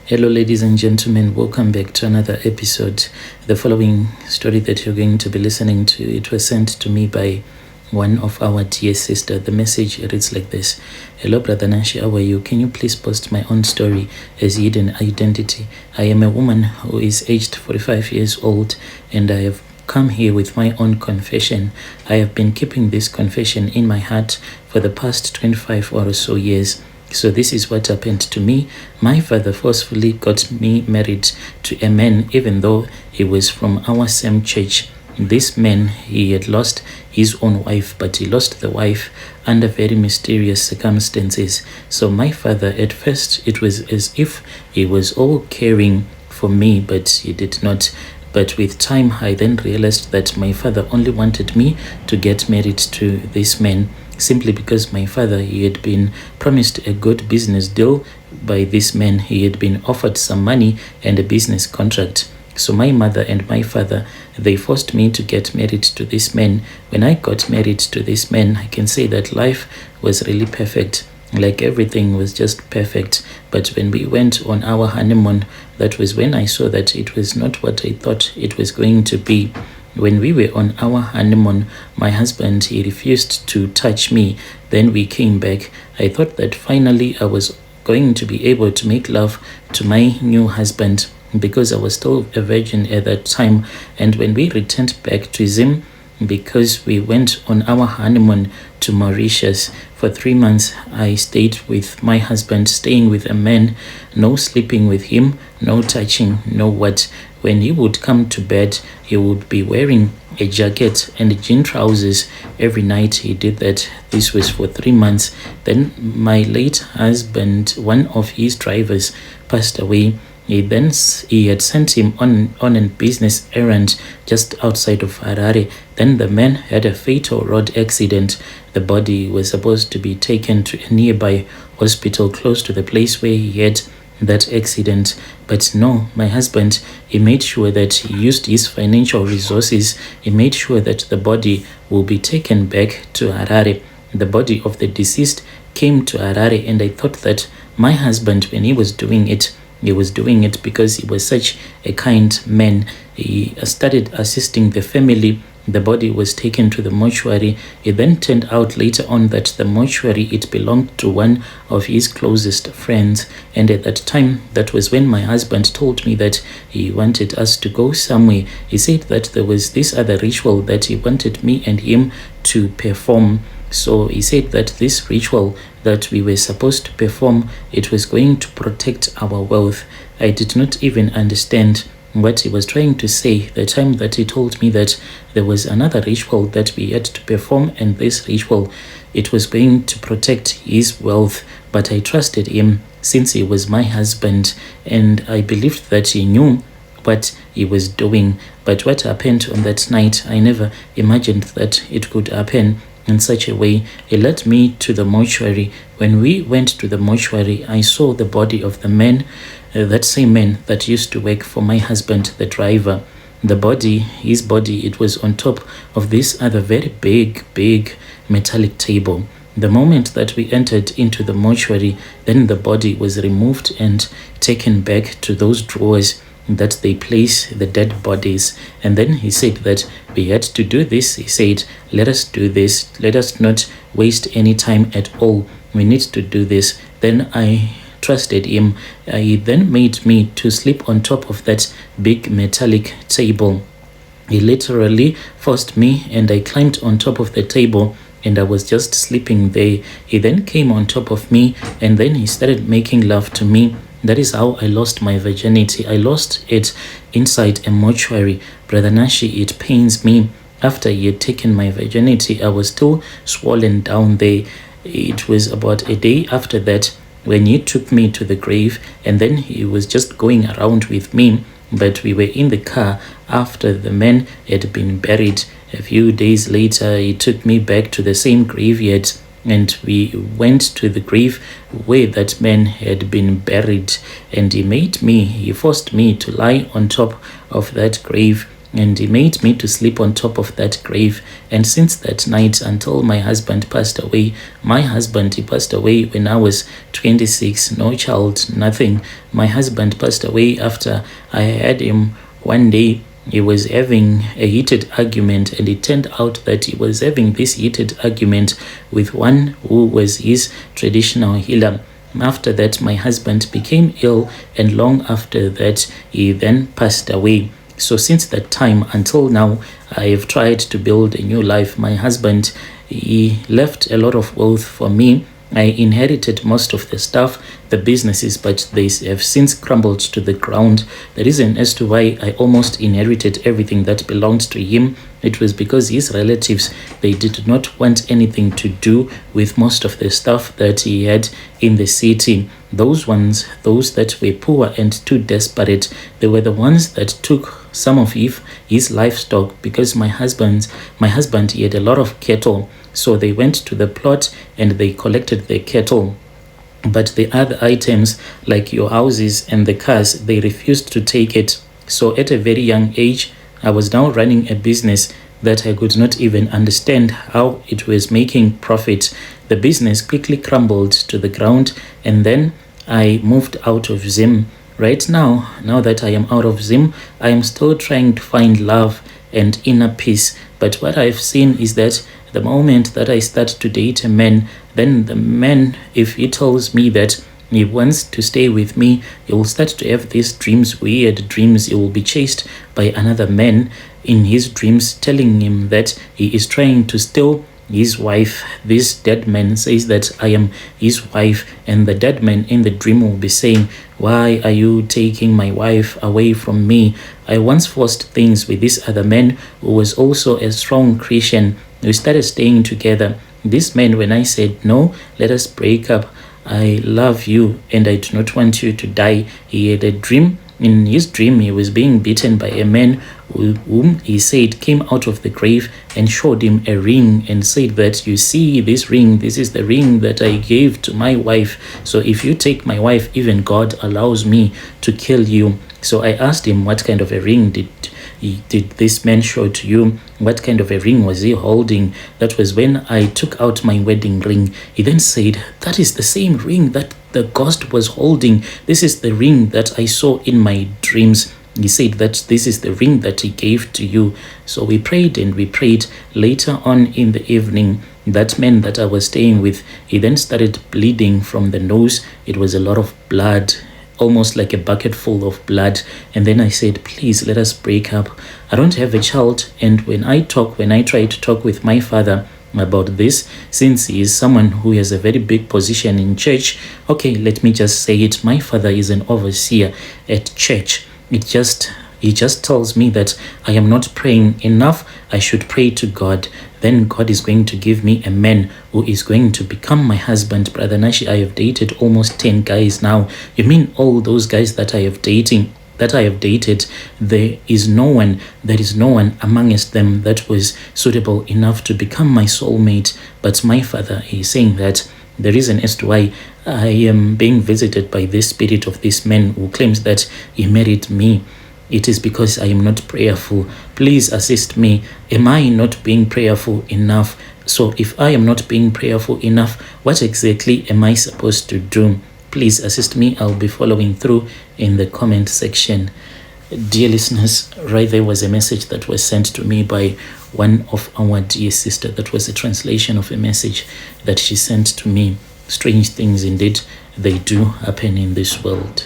Hello, ladies and gentlemen. Welcome back to another episode. The following story that you're going to be listening to, it was sent to me by one of our dear sister. The message reads like this. Hello, Brother Nashi, how are you? Can you please post my own story as hidden identity? I am a woman who is aged 45 years old, and I have come here with my own confession. I have been keeping this confession in my heart for the past 25 or so years. So this is what happened to me. My father forcefully got me married to a man, even though he was from our same church. This man, he had lost his own wife, but he lost the wife under very mysterious circumstances. So my father, at first, it was as if he was all caring for me, but he did not. But with time, I then realized that my father only wanted me to get married to this man, simply because my father, he had been promised a good business deal by this man. He had been offered some money and a business contract. So my mother and my father, they forced me to get married to this man. When I got married to this man, I can say that life was really perfect. Like everything was just perfect. But when we went on our honeymoon, that was when I saw that it was not what I thought it was going to be. When we were on our honeymoon, my husband, he refused to touch me. Then we came back. I thought that finally I was going to be able to make love to my new husband, because I was still a virgin at that time. And when we returned back to Zim, because we went on our honeymoon to Mauritius for 3 months, I stayed with my husband, staying with a man, no sleeping with him, no touching, no what. When he would come to bed, he would be wearing a jacket and jean trousers every night. He did that. This was for 3 months. Then my late husband, one of his drivers, passed away. He had sent him on a business errand just outside of Harare. Then the man had a fatal road accident. The body was supposed to be taken to a nearby hospital close to the place where he had that accident. But no, my husband, he made sure that he used his financial resources. He made sure that the body will be taken back to Harare. The body of the deceased came to Harare, and I thought that my husband, when he was doing it, he was doing it because he was such a kind man. He started assisting the family. The body was taken to the mortuary. It then turned out later on that the mortuary, it belonged to one of his closest friends. And at that time, that was when my husband told me that he wanted us to go somewhere. He said that there was this other ritual that he wanted me and him to perform. So he said that this ritual that we were supposed to perform, it was going to protect our wealth. I did not even understand what he was trying to say the time that he told me that there was another ritual that we had to perform, and this ritual, it was going to protect his wealth. But I trusted him since he was my husband, and I believed that he knew what he was doing. But what happened on that night, I never imagined that it could happen in such a way. He led me to the mortuary. When we went to the mortuary, I saw the body of the man, that same man that used to work for my husband, the driver. The body, his body, it was on top of this other very big metallic table. The moment that we entered into the mortuary, then the body was removed and taken back to those drawers that they place the dead bodies. And then he said that we had to do this. He said, let us do this. Let us not waste any time at all. We need to do this. Then I trusted him. He then made me to sleep on top of that big metallic table. He literally forced me, and I climbed on top of the table, and I was just sleeping there. He then came on top of me, and then he started making love to me. That is how I lost my virginity. I lost it inside a mortuary. Brother Nashi, it pains me. After he had taken my virginity, I was still swollen down there. It was about a day after that when he took me to the grave, and then he was just going around with me. But we were in the car after the man had been buried. A few days later, he took me back to the same graveyard, and we went to the grave where that man had been buried, and he forced me to lie on top of that grave. and he made me to sleep on top of that grave. And since that night until my husband passed away, he passed away when I was 26, no child, nothing. My husband passed away after I had him one day. He was having a heated argument, and it turned out that he was having this heated argument with one who was his traditional healer. After that, my husband became ill, and long after that, he then passed away. So since that time until now, I have tried to build a new life. My husband, he left a lot of wealth for me. I inherited most of the stuff, the businesses, but they have since crumbled to the ground. The reason as to why I almost inherited everything that belonged to him, it was because his relatives, they did not want anything to do with most of the stuff that he had in the city. Those that were poor and too desperate, they were the ones that took some of his livestock, because my husband, he had a lot of cattle. So they went to the plot and they collected the cattle. But the other items, like your houses and the cars, they refused to take it. So at a very young age, I was now running a business that I could not even understand how it was making profit. The business quickly crumbled to the ground, and then I moved out of Zim. Right now that I am out of Zim, I am still trying to find love and inner peace. But what I've seen is that the moment that I start to date a man, then the man, if he tells me that he wants to stay with me, he will start to have these dreams, weird dreams. He will be chased by another man in his dreams, telling him that he is trying to steal his wife. This dead man says that I am his wife, and the dead man in the dream will be saying, "Why are you taking my wife away from me?" I once forced things with this other man who was also a strong Christian. We started staying together. This man, when I said, "No, let us break up. I love you and I do not want you to die," he had a dream. In his dream, he was being beaten by a man whom he said came out of the grave and showed him a ring and said that, "You see this ring, this is the ring that I gave to my wife. So if you take my wife, even God allows me to kill you." So I asked him, "What kind of a ring did this man show to you? What kind of a ring was he holding?" That was when I took out my wedding ring. He then said, "That is the same ring that the ghost was holding. This is the ring that I saw in my dreams." He said that this is the ring that he gave to you. So we prayed and we prayed. Later on in the evening, that man that I was staying with, he then started bleeding from the nose. It was a lot of blood, almost like a bucket full of blood. And then I said, "Please, let us break up. I don't have a child." And when I try to talk with my father about this, since he is someone who has a very big position in church, okay, let me just say it, my father is an overseer at church. He just tells me that I am not praying enough. I should pray to God. Then God is going to give me a man who is going to become my husband. Brother Nashi, I have dated almost 10 guys now. You mean all those guys that I have dated, there is no one amongst them that was suitable enough to become my soulmate. But my father is saying that the reason as to why I am being visited by this spirit of this man who claims that he married me, it is because I am not prayerful. Please assist me. Am I not being prayerful enough? So if I am not being prayerful enough, what exactly am I supposed to do? Please assist me. I'll be following through in the comment section. Dear listeners, right there was a message that was sent to me by one of our dear sister. That was a translation of a message that she sent to me. Strange things indeed, they do happen in this world.